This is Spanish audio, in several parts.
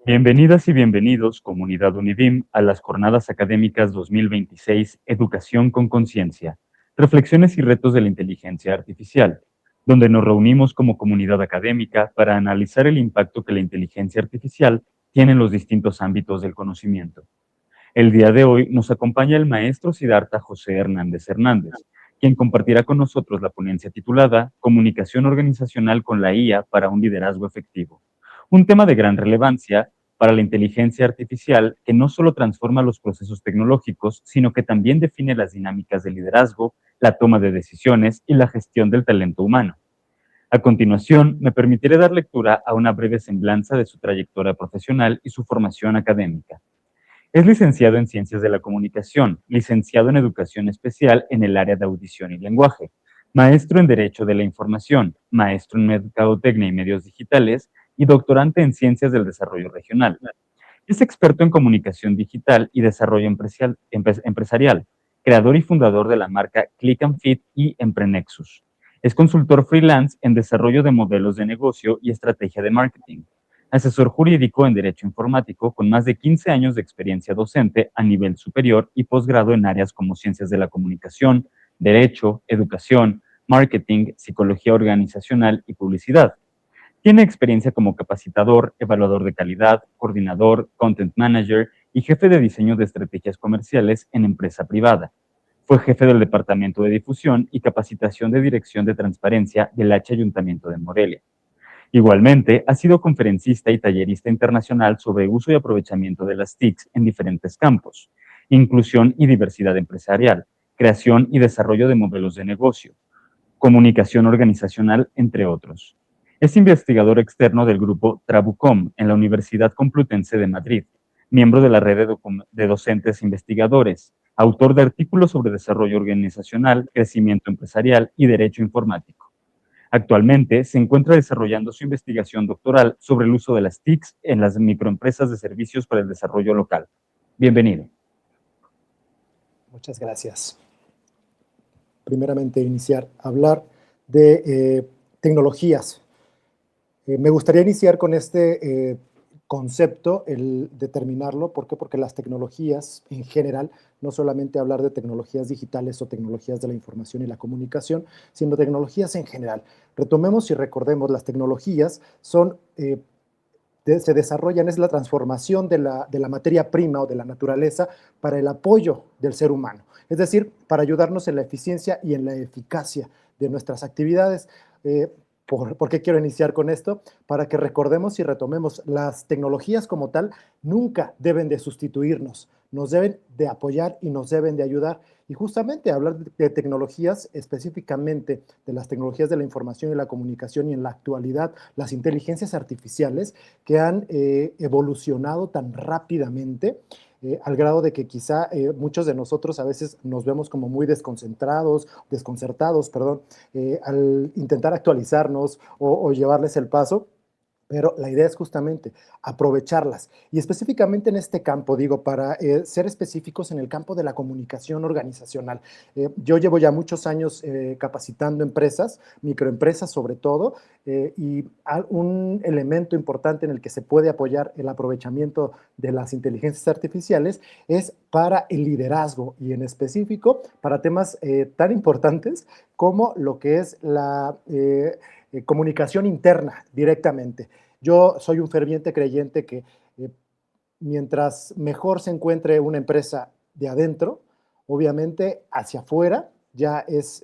Bienvenidas y bienvenidos, comunidad Univim, a las Jornadas Académicas 2026 Educación con Conciencia, Reflexiones y Retos de la Inteligencia Artificial, donde nos reunimos como comunidad académica para analizar el impacto que la inteligencia artificial tiene en los distintos ámbitos del conocimiento. El día de hoy nos acompaña el maestro Siddhartha José Hernández Hernández, quien compartirá con nosotros la ponencia titulada Comunicación organizacional con la IA para un liderazgo efectivo. Un tema de gran relevancia para la inteligencia artificial que no solo transforma los procesos tecnológicos, sino que también define las dinámicas de liderazgo, la toma de decisiones y la gestión del talento humano. A continuación, me permitiré dar lectura a una breve semblanza de su trayectoria profesional y su formación académica. Es licenciado en Ciencias de la Comunicación, licenciado en Educación Especial en el área de Audición y Lenguaje, maestro en Derecho de la Información, maestro en Mercadotecnia y Medios Digitales y doctorante en Ciencias del Desarrollo Regional. Es experto en comunicación digital y desarrollo empresarial, creador y fundador de la marca Click and Fit y Emprenexus. Es consultor freelance en desarrollo de modelos de negocio y estrategia de marketing. Asesor jurídico en Derecho Informático con más de 15 años de experiencia docente a nivel superior y posgrado en áreas como Ciencias de la Comunicación, Derecho, Educación, Marketing, Psicología Organizacional y Publicidad. Tiene experiencia como capacitador, evaluador de calidad, coordinador, content manager y jefe de diseño de estrategias comerciales en empresa privada. Fue jefe del Departamento de Difusión y Capacitación de Dirección de Transparencia del H Ayuntamiento de Morelia. Igualmente, ha sido conferencista y tallerista internacional sobre uso y aprovechamiento de las TICs en diferentes campos: inclusión y diversidad empresarial, creación y desarrollo de modelos de negocio, comunicación organizacional, entre otros. Es investigador externo del grupo Trabucom en la Universidad Complutense de Madrid, miembro de la red de docentes investigadores, autor de artículos sobre desarrollo organizacional, crecimiento empresarial y derecho informático. Actualmente se encuentra desarrollando su investigación doctoral sobre el uso de las TICs en las microempresas de servicios para el desarrollo local. Bienvenido. Muchas gracias. Primeramente, iniciar a hablar de tecnologías. Me gustaría iniciar con este concepto, el determinarlo. ¿Por qué? Porque las tecnologías en general, no solamente hablar de tecnologías digitales o tecnologías de la información y la comunicación, sino tecnologías en general. Retomemos y recordemos, las tecnologías son se desarrollan, es la transformación de la materia prima o de la naturaleza para el apoyo del ser humano, es decir, para ayudarnos en la eficiencia y en la eficacia de nuestras actividades. ¿Por qué quiero iniciar con esto? Para que recordemos y retomemos, las tecnologías como tal nunca deben de sustituirnos, nos deben de apoyar y nos deben de ayudar. Y justamente hablar de tecnologías, específicamente de las tecnologías de la información y la comunicación, y en la actualidad las inteligencias artificiales que han evolucionado tan rápidamente, al grado de que quizá muchos de nosotros a veces nos vemos como muy desconcertados, perdón, al intentar actualizarnos o llevarles el paso. Pero la idea es justamente aprovecharlas. Y específicamente en este campo, digo, para ser específicos en el campo de la comunicación organizacional. Yo llevo ya muchos años capacitando empresas, microempresas sobre todo, y un elemento importante en el que se puede apoyar el aprovechamiento de las inteligencias artificiales es para el liderazgo, y en específico para temas tan importantes como lo que es la comunicación interna directamente. Yo soy un ferviente creyente que mientras mejor se encuentre una empresa de adentro, obviamente hacia afuera ya es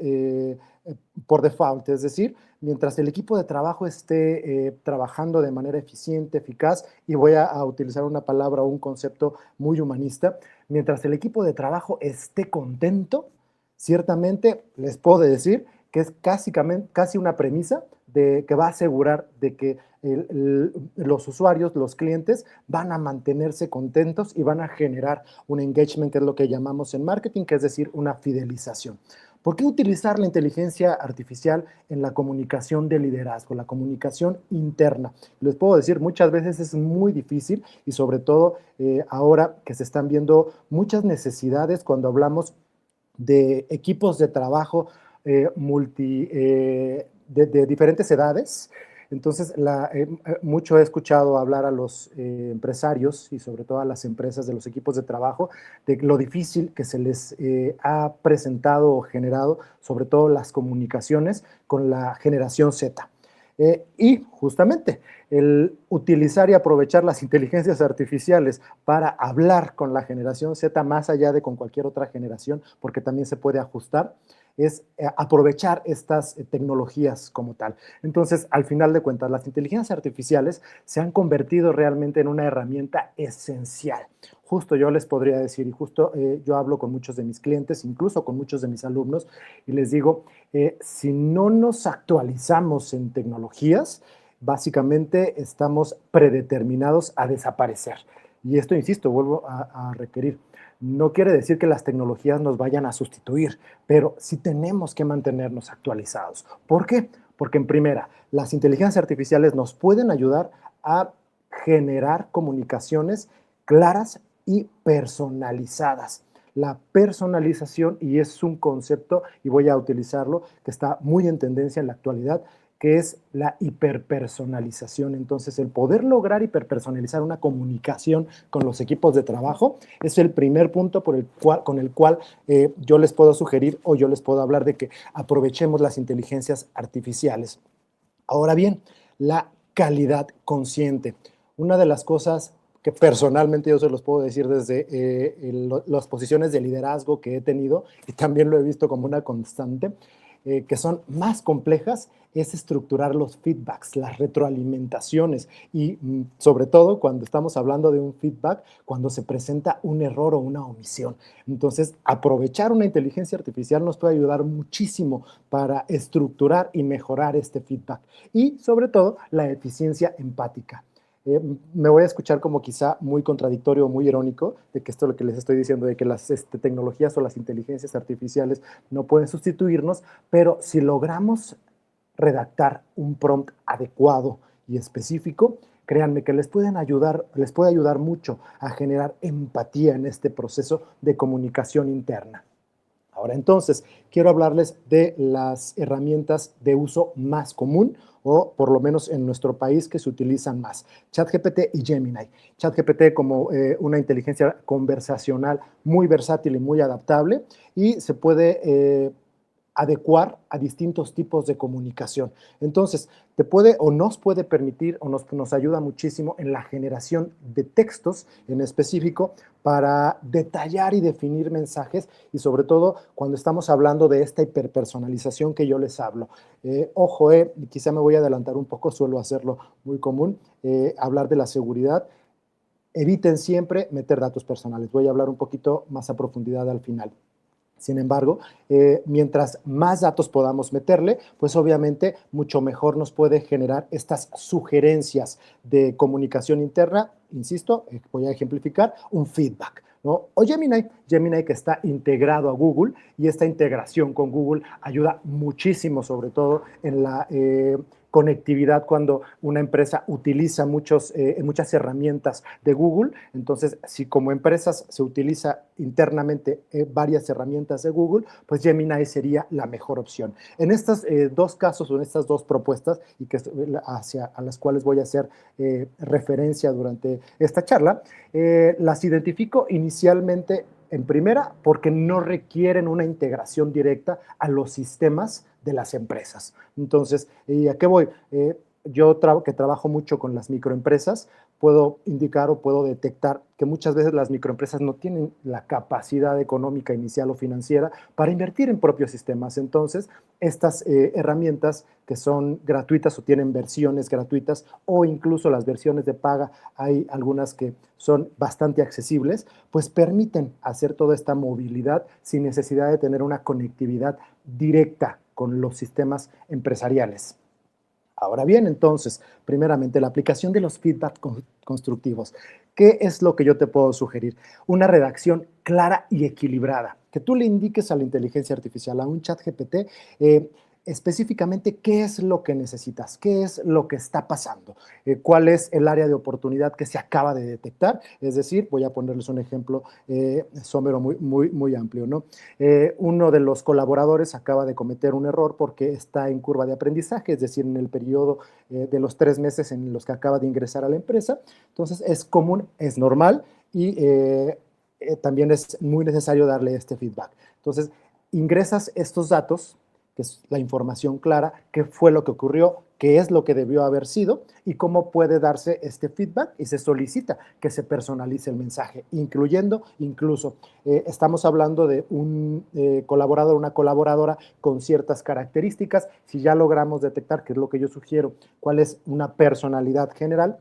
por default, es decir, mientras el equipo de trabajo esté trabajando de manera eficiente, eficaz, y voy a utilizar una palabra o un concepto muy humanista, mientras el equipo de trabajo esté contento, ciertamente les puedo decir que es casi una premisa de que va a asegurar de que los usuarios, los clientes, van a mantenerse contentos y van a generar un engagement, que es lo que llamamos en marketing, que es decir, una fidelización. ¿Por qué utilizar la inteligencia artificial en la comunicación de liderazgo, la comunicación interna? Les puedo decir, muchas veces es muy difícil, y sobre todo ahora que se están viendo muchas necesidades cuando hablamos de equipos de trabajo de diferentes edades. Entonces, mucho he escuchado hablar a los empresarios y sobre todo a las empresas de los equipos de trabajo de lo difícil que se les ha presentado o generado, sobre todo las comunicaciones con la generación Z. Y justamente el utilizar y aprovechar las inteligencias artificiales para hablar con la generación Z más allá de con cualquier otra generación, porque también se puede ajustar, es aprovechar estas tecnologías como tal. Entonces, al final de cuentas, las inteligencias artificiales se han convertido realmente en una herramienta esencial. Justo yo les podría decir, y justo yo hablo con muchos de mis clientes, incluso con muchos de mis alumnos, y les digo, si no nos actualizamos en tecnologías, básicamente estamos predeterminados a desaparecer. Y esto, insisto, vuelvo a requerir. No quiere decir que las tecnologías nos vayan a sustituir, pero sí tenemos que mantenernos actualizados. ¿Por qué? Porque en primera, las inteligencias artificiales nos pueden ayudar a generar comunicaciones claras y personalizadas. La personalización, y es un concepto, y voy a utilizarlo, que está muy en tendencia en la actualidad, que es la hiperpersonalización. Entonces, el poder lograr hiperpersonalizar una comunicación con los equipos de trabajo es el primer punto con el cual yo les puedo sugerir o yo les puedo hablar de que aprovechemos las inteligencias artificiales. Ahora bien, la calidad consciente. Una de las cosas que personalmente yo se los puedo decir desde las posiciones de liderazgo que he tenido, y también lo he visto como una constante, que son más complejas, es estructurar los feedbacks, las retroalimentaciones y sobre todo cuando estamos hablando de un feedback, cuando se presenta un error o una omisión. Entonces, aprovechar una inteligencia artificial nos puede ayudar muchísimo para estructurar y mejorar este feedback y sobre todo la eficiencia empática. Me voy a escuchar como quizá muy contradictorio o muy irónico de que esto es lo que les estoy diciendo, de que las tecnologías o las inteligencias artificiales no pueden sustituirnos, pero si logramos redactar un prompt adecuado y específico, créanme que les puede ayudar mucho a generar empatía en este proceso de comunicación interna. Ahora entonces, quiero hablarles de las herramientas de uso más común o por lo menos en nuestro país que se utilizan más, ChatGPT y Gemini. ChatGPT como una inteligencia conversacional muy versátil y muy adaptable y se puede adecuar a distintos tipos de comunicación. Entonces, te puede o nos puede permitir o nos ayuda muchísimo en la generación de textos en específico para detallar y definir mensajes y sobre todo cuando estamos hablando de esta hiperpersonalización que yo les hablo. Ojo, quizá me voy a adelantar un poco, suelo hacerlo muy común, hablar de la seguridad. Eviten siempre meter datos personales. Voy a hablar un poquito más a profundidad al final. Sin embargo, mientras más datos podamos meterle, pues obviamente mucho mejor nos puede generar estas sugerencias de comunicación interna. Insisto, voy a ejemplificar, un feedback, ¿no? O Gemini que está integrado a Google y esta integración con Google ayuda muchísimo, sobre todo en la conectividad cuando una empresa utiliza muchas herramientas de Google. Entonces, si como empresas se utiliza internamente varias herramientas de Google, pues Gemini sería la mejor opción. En estos dos casos o en estas dos propuestas y a las cuales voy a hacer referencia durante esta charla, las identifico inicialmente en primera porque no requieren una integración directa a los sistemas de las empresas. Entonces, ¿y a qué voy? Yo que trabajo mucho con las microempresas, puedo indicar o puedo detectar que muchas veces las microempresas no tienen la capacidad económica inicial o financiera para invertir en propios sistemas. Entonces, estas herramientas que son gratuitas o tienen versiones gratuitas o incluso las versiones de paga, hay algunas que son bastante accesibles, pues permiten hacer toda esta movilidad sin necesidad de tener una conectividad directa con los sistemas empresariales. Ahora bien, entonces, primeramente, la aplicación de los feedback constructivos. ¿Qué es lo que yo te puedo sugerir? Una redacción clara y equilibrada. Que tú le indiques a la inteligencia artificial, a un chat GPT, específicamente qué es lo que necesitas, qué es lo que está pasando, cuál es el área de oportunidad que se acaba de detectar. Es decir, voy a ponerles un ejemplo somero muy amplio, ¿no? Uno de los colaboradores acaba de cometer un error porque está en curva de aprendizaje, es decir, en el periodo de los 3 meses en los que acaba de ingresar a la empresa. Entonces, es común, es normal y también es muy necesario darle este feedback. Entonces, ingresas estos datos, que es la información clara, qué fue lo que ocurrió, qué es lo que debió haber sido y cómo puede darse este feedback, y se solicita que se personalice el mensaje, incluyendo, incluso, estamos hablando de un colaborador, una colaboradora con ciertas características. Si ya logramos detectar, que es lo que yo sugiero, cuál es una personalidad general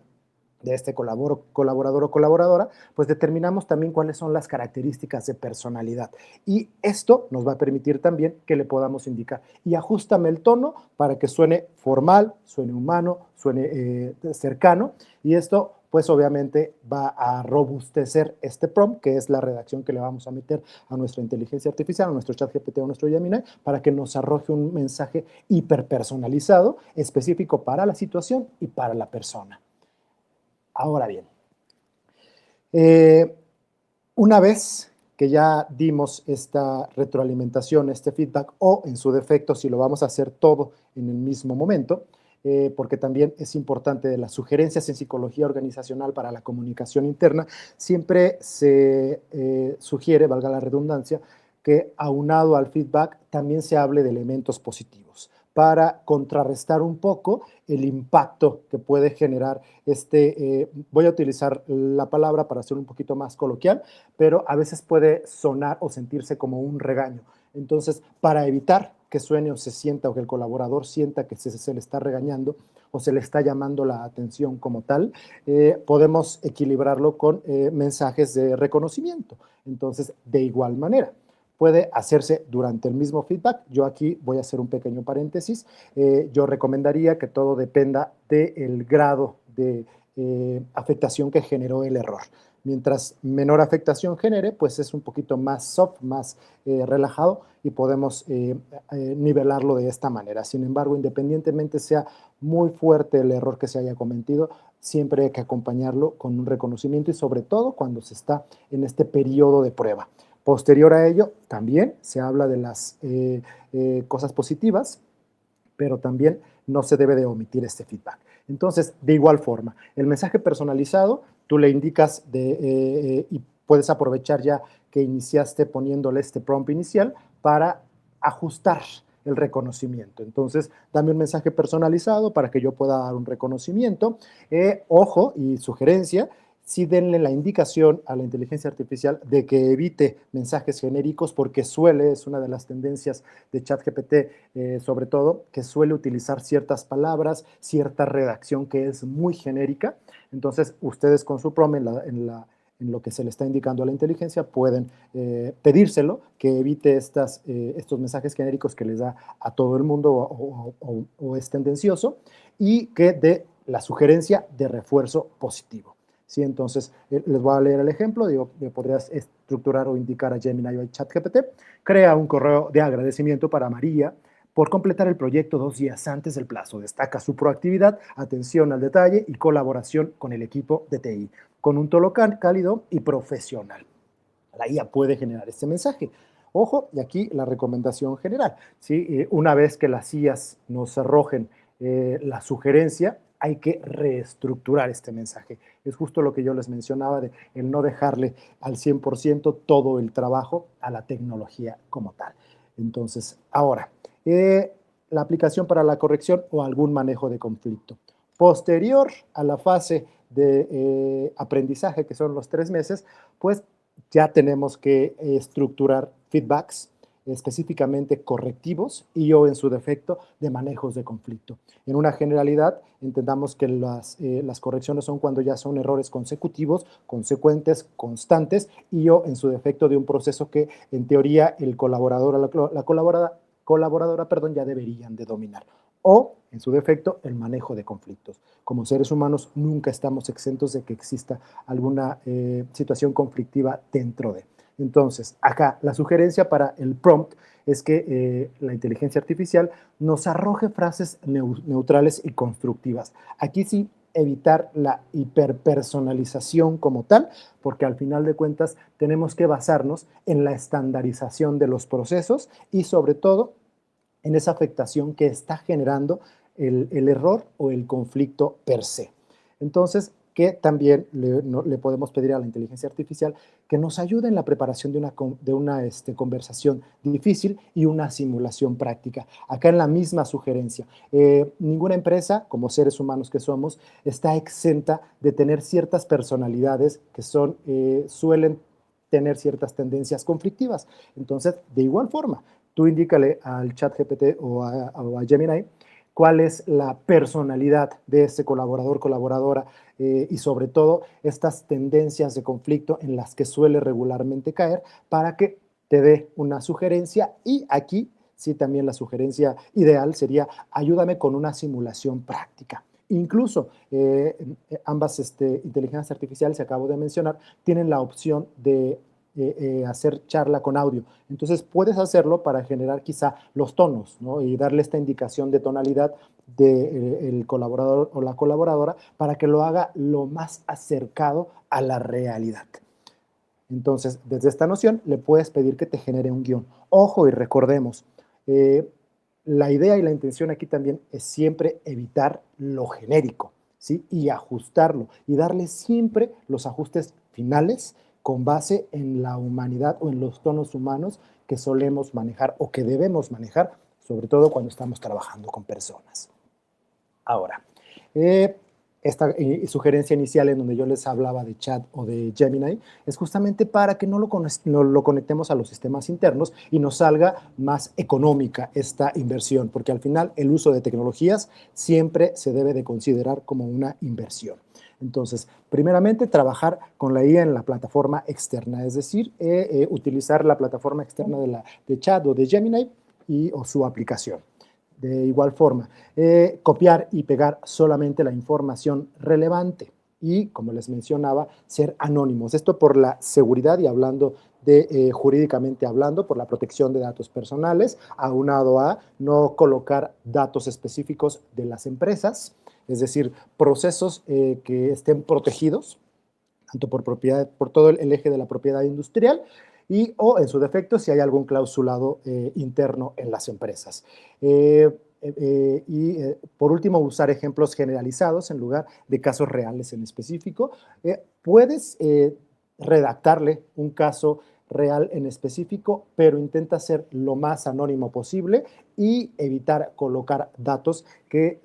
de este colaborador o colaboradora, pues determinamos también cuáles son las características de personalidad. Y esto nos va a permitir también que le podamos indicar, y ajustame el tono para que suene formal, suene humano, suene cercano, y esto pues obviamente va a robustecer este prompt, que es la redacción que le vamos a meter a nuestra inteligencia artificial, a nuestro ChatGPT o a nuestro Gemini, para que nos arroje un mensaje hiperpersonalizado, específico para la situación y para la persona. Ahora bien, una vez que ya dimos esta retroalimentación, este feedback, o en su defecto, si lo vamos a hacer todo en el mismo momento, porque también es importante, de las sugerencias en psicología organizacional para la comunicación interna, siempre se sugiere, valga la redundancia, que aunado al feedback también se hable de elementos positivos para contrarrestar un poco el impacto que puede generar voy a utilizar la palabra para ser un poquito más coloquial, pero a veces puede sonar o sentirse como un regaño. Entonces, para evitar que suene o se sienta, o que el colaborador sienta que se le está regañando o se le está llamando la atención como tal, podemos equilibrarlo con mensajes de reconocimiento. Entonces, de igual manera, puede hacerse durante el mismo feedback. Yo aquí voy a hacer un pequeño paréntesis. Yo recomendaría que todo dependa del grado de afectación que generó el error. Mientras menor afectación genere, pues es un poquito más soft, más relajado, y podemos nivelarlo de esta manera. Sin embargo, independientemente sea muy fuerte el error que se haya cometido, siempre hay que acompañarlo con un reconocimiento, y sobre todo cuando se está en este periodo de prueba. Posterior a ello, también se habla de las cosas positivas, pero también no se debe de omitir este feedback. Entonces, de igual forma, el mensaje personalizado, tú le indicas y puedes aprovechar ya que iniciaste poniéndole este prompt inicial para ajustar el reconocimiento. Entonces, dame un mensaje personalizado para que yo pueda dar un reconocimiento. Ojo y sugerencia, sí denle la indicación a la inteligencia artificial de que evite mensajes genéricos, porque es una de las tendencias de ChatGPT, sobre todo, que suele utilizar ciertas palabras, cierta redacción que es muy genérica. Entonces, ustedes con su prompt en lo que se le está indicando a la inteligencia, pueden pedírselo, que evite estos mensajes genéricos que les da a todo el mundo o es tendencioso, y que dé la sugerencia de refuerzo positivo. ¿Sí? Entonces, les voy a leer el ejemplo. Digo, podrías estructurar o indicar a Gemini o a ChatGPT: crea un correo de agradecimiento para María por completar el proyecto 2 días antes del plazo. Destaca su proactividad, atención al detalle y colaboración con el equipo de TI, con un tono cálido y profesional. La IA puede generar este mensaje. Ojo, y aquí la recomendación general, ¿sí? Una vez que las IAs nos arrojen la sugerencia, hay que reestructurar este mensaje. Es justo lo que yo les mencionaba, de el no dejarle al 100% todo el trabajo a la tecnología como tal. Entonces, ahora, la aplicación para la corrección o algún manejo de conflicto. Posterior a la fase de aprendizaje, que son los 3 meses, pues ya tenemos que estructurar feedbacks específicamente correctivos, y o en su defecto de manejos de conflicto. En una generalidad, entendamos que las correcciones son cuando ya son errores consecutivos, consecuentes, constantes, y o en su defecto de un proceso que en teoría el colaborador o la colaboradora, ya deberían de dominar. O, en su defecto, el manejo de conflictos. Como seres humanos nunca estamos exentos de que exista alguna situación conflictiva dentro de. Entonces, acá la sugerencia para el prompt es que la inteligencia artificial nos arroje frases neutrales y constructivas. Aquí sí, evitar la hiperpersonalización como tal, porque al final de cuentas tenemos que basarnos en la estandarización de los procesos y sobre todo en esa afectación que está generando el error o el conflicto per se. Entonces, que también le podemos pedir a la inteligencia artificial que nos ayude en la preparación de una conversación difícil y una simulación práctica. Acá en la misma sugerencia, ninguna empresa, como seres humanos que somos, está exenta de tener ciertas personalidades que suelen tener ciertas tendencias conflictivas. Entonces, de igual forma, tú indícale al ChatGPT o a Gemini cuál es la personalidad de ese colaborador, colaboradora, y sobre todo estas tendencias de conflicto en las que suele regularmente caer para que te dé una sugerencia. Y aquí sí, también la sugerencia ideal sería ayúdame con una simulación práctica. Incluso ambas inteligencias artificiales que acabo de mencionar tienen la opción de hacer charla con audio. Entonces puedes hacerlo para generar quizá los tonos, ¿no? Y darle esta indicación de tonalidad del colaborador o la colaboradora para que lo haga lo más acercado a la realidad. Entonces, desde esta noción le puedes pedir que te genere un guión. Ojo y recordemos, la idea y la intención aquí también es siempre evitar lo genérico, ¿sí? Y ajustarlo y darle siempre los ajustes finales con base en la humanidad o en los tonos humanos que solemos manejar o que debemos manejar, sobre todo cuando estamos trabajando con personas. Ahora, esta sugerencia inicial en donde yo les hablaba de Chat o de Gemini es justamente para que no lo conectemos a los sistemas internos y nos salga más económica esta inversión, porque al final el uso de tecnologías siempre se debe de considerar como una inversión. Entonces, primeramente, trabajar con la IA en la plataforma externa, es decir, utilizar la plataforma externa de Chat o de Gemini o su aplicación. De igual forma, copiar y pegar solamente la información relevante y, como les mencionaba, ser anónimos. Esto por la seguridad y hablando jurídicamente hablando, por la protección de datos personales, aunado a no colocar datos específicos de las empresas, es decir, procesos que estén protegidos, tanto por propiedad, por todo el eje de la propiedad industrial, o en su defecto si hay algún clausulado interno en las empresas. Por último, usar ejemplos generalizados en lugar de casos reales en específico. Puedes redactarle un caso real en específico, pero intenta ser lo más anónimo posible y evitar colocar datos que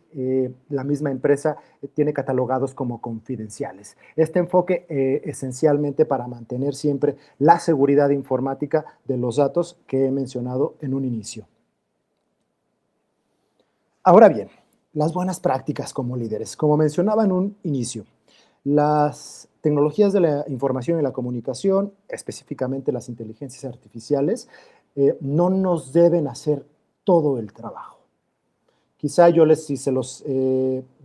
la misma empresa tiene catalogados como confidenciales. Este enfoque esencialmente para mantener siempre la seguridad informática de los datos que he mencionado en un inicio. Ahora bien, las buenas prácticas como líderes. Como mencionaba en un inicio, las tecnologías de la información y la comunicación, específicamente las inteligencias artificiales, no nos deben hacer todo el trabajo. Quizá yo si se los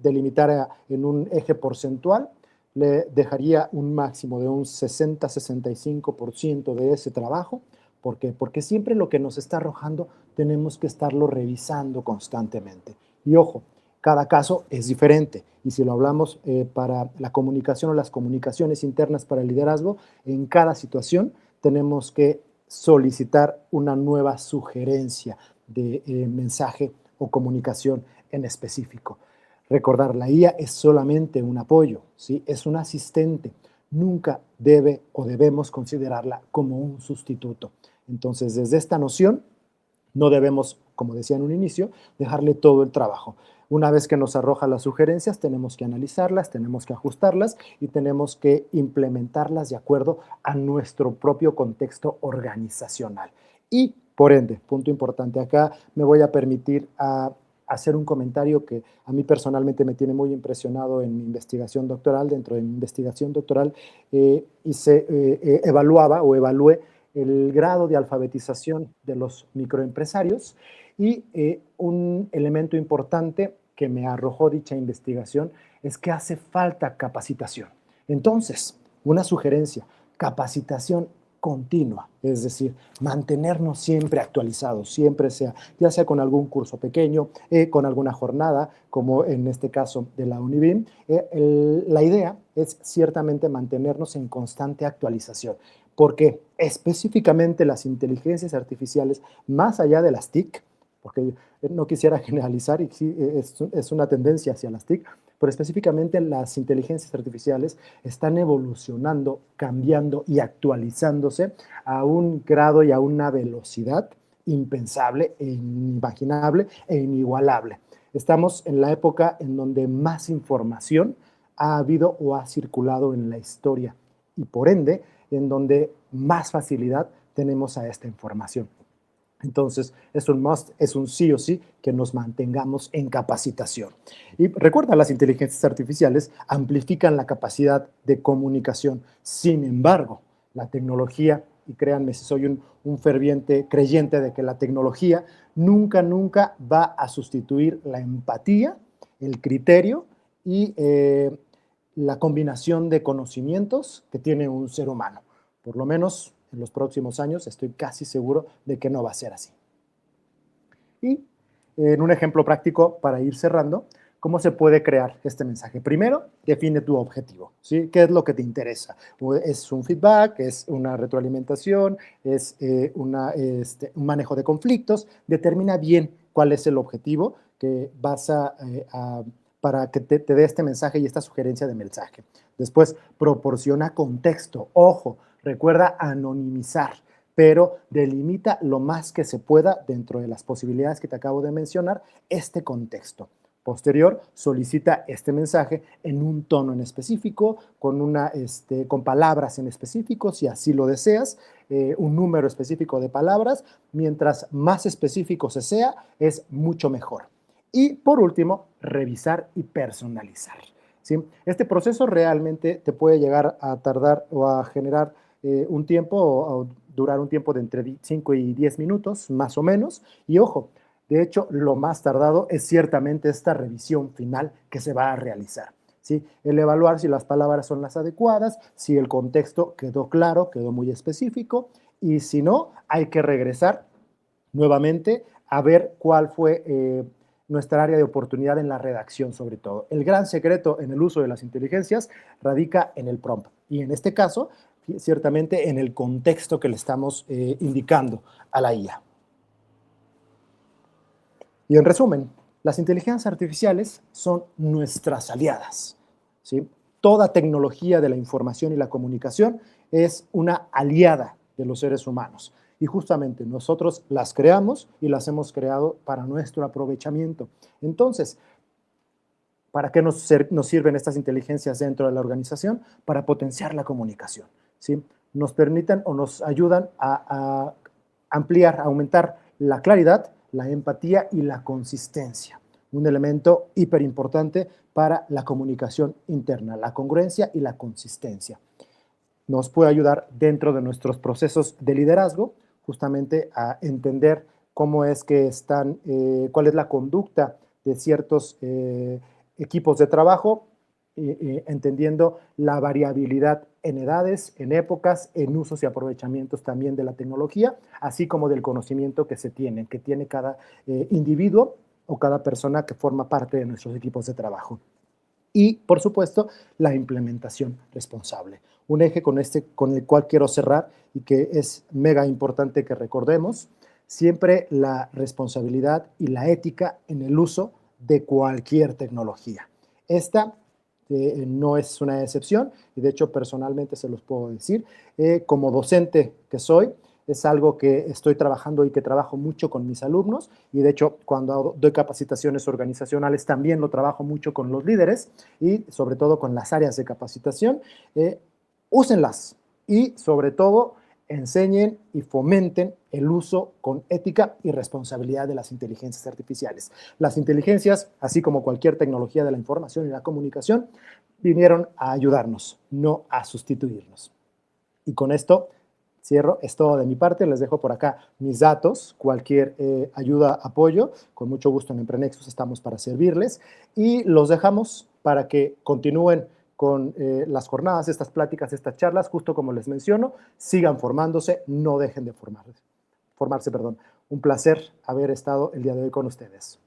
delimitara en un eje porcentual, le dejaría un máximo de un 60-65% de ese trabajo. ¿Por qué? Porque siempre lo que nos está arrojando tenemos que estarlo revisando constantemente. Y ojo, cada caso es diferente. Y si lo hablamos para la comunicación o las comunicaciones internas para el liderazgo, en cada situación tenemos que solicitar una nueva sugerencia de mensaje o comunicación en específico. Recordar, la IA es solamente un apoyo, ¿sí? Es un asistente. Nunca debe o debemos considerarla como un sustituto. Entonces, desde esta noción, no debemos, como decía en un inicio, dejarle todo el trabajo. Una vez que nos arroja las sugerencias, tenemos que analizarlas, tenemos que ajustarlas y tenemos que implementarlas de acuerdo a nuestro propio contexto organizacional. Y, por ende, punto importante acá, me voy a permitir hacer un comentario que a mí personalmente me tiene muy impresionado en mi investigación doctoral. Dentro de mi investigación doctoral evaluaba o evalué el grado de alfabetización de los microempresarios y un elemento importante que me arrojó dicha investigación es que hace falta capacitación. Entonces, una sugerencia, capacitación continua, es decir, mantenernos siempre actualizados, siempre sea, ya sea con algún curso pequeño, con alguna jornada, como en este caso de la Univim. La idea es ciertamente mantenernos en constante actualización, porque específicamente las inteligencias artificiales, más allá de las TIC, porque no quisiera generalizar, y sí, es una tendencia hacia las TIC, pero específicamente las inteligencias artificiales están evolucionando, cambiando y actualizándose a un grado y a una velocidad impensable, e inimaginable e inigualable. Estamos en la época en donde más información ha habido o ha circulado en la historia y por ende en donde más facilidad tenemos a esta información. Entonces, es un must, es un sí o sí que nos mantengamos en capacitación. Y recuerda, las inteligencias artificiales amplifican la capacidad de comunicación. Sin embargo, la tecnología, y créanme si soy un ferviente creyente de que la tecnología nunca, nunca va a sustituir la empatía, el criterio y la combinación de conocimientos que tiene un ser humano. Por lo menos en los próximos años estoy casi seguro de que no va a ser así. Y en un ejemplo práctico para ir cerrando, ¿cómo se puede crear este mensaje? Primero, define tu objetivo, ¿sí? ¿Qué es lo que te interesa? ¿Es un feedback? ¿Es una retroalimentación? ¿Es un manejo de conflictos? Determina bien cuál es el objetivo que vas para que te dé este mensaje y esta sugerencia de mensaje. Después, proporciona contexto. Ojo, recuerda anonimizar, pero delimita lo más que se pueda dentro de las posibilidades que te acabo de mencionar, este contexto. Posterior, solicita este mensaje en un tono en específico, con palabras en específico, si así lo deseas, un número específico de palabras. Mientras más específico se sea, es mucho mejor. Y por último, revisar y personalizar, ¿sí? Este proceso realmente te puede llegar a tardar o a generar un tiempo o durar un tiempo de entre 5 y 10 minutos, más o menos. Y ojo, de hecho, lo más tardado es ciertamente esta revisión final que se va a realizar, ¿sí? El evaluar si las palabras son las adecuadas, si el contexto quedó claro, quedó muy específico, y si no, hay que regresar nuevamente a ver cuál fue nuestra área de oportunidad en la redacción, sobre todo. El gran secreto en el uso de las inteligencias radica en el prompt, y en este caso, ciertamente en el contexto que le estamos indicando a la IA. Y en resumen, las inteligencias artificiales son nuestras aliadas, ¿sí? Toda tecnología de la información y la comunicación es una aliada de los seres humanos. Y justamente nosotros las creamos y las hemos creado para nuestro aprovechamiento. Entonces, ¿para qué nos sirven estas inteligencias dentro de la organización? Para potenciar la comunicación, ¿sí? Nos permiten o nos ayudan a ampliar, a aumentar la claridad, la empatía y la consistencia. Un elemento hiper importante para la comunicación interna, la congruencia y la consistencia. Nos puede ayudar dentro de nuestros procesos de liderazgo, justamente a entender cómo es que están, cuál es la conducta de ciertos equipos de trabajo, entendiendo la variabilidad en edades, en épocas, en usos y aprovechamientos también de la tecnología, así como del conocimiento que tiene cada individuo o cada persona que forma parte de nuestros equipos de trabajo. Y, por supuesto, la implementación responsable. Un eje con el cual quiero cerrar y que es mega importante que recordemos, siempre la responsabilidad y la ética en el uso de cualquier tecnología. Esta no es una excepción y de hecho personalmente se los puedo decir. Como docente que soy, es algo que estoy trabajando y que trabajo mucho con mis alumnos y de hecho cuando doy capacitaciones organizacionales también lo trabajo mucho con los líderes y sobre todo con las áreas de capacitación. Úsenlas y sobre todo enseñen y fomenten el uso con ética y responsabilidad de las inteligencias artificiales. Las inteligencias, así como cualquier tecnología de la información y la comunicación, vinieron a ayudarnos, no a sustituirnos. Y con esto cierro, es todo de mi parte, les dejo por acá mis datos, cualquier ayuda, apoyo, con mucho gusto en Emprenexus estamos para servirles y los dejamos para que continúen con las jornadas, estas pláticas, estas charlas, justo como les menciono, sigan formándose, no dejen de formarse. Un placer haber estado el día de hoy con ustedes.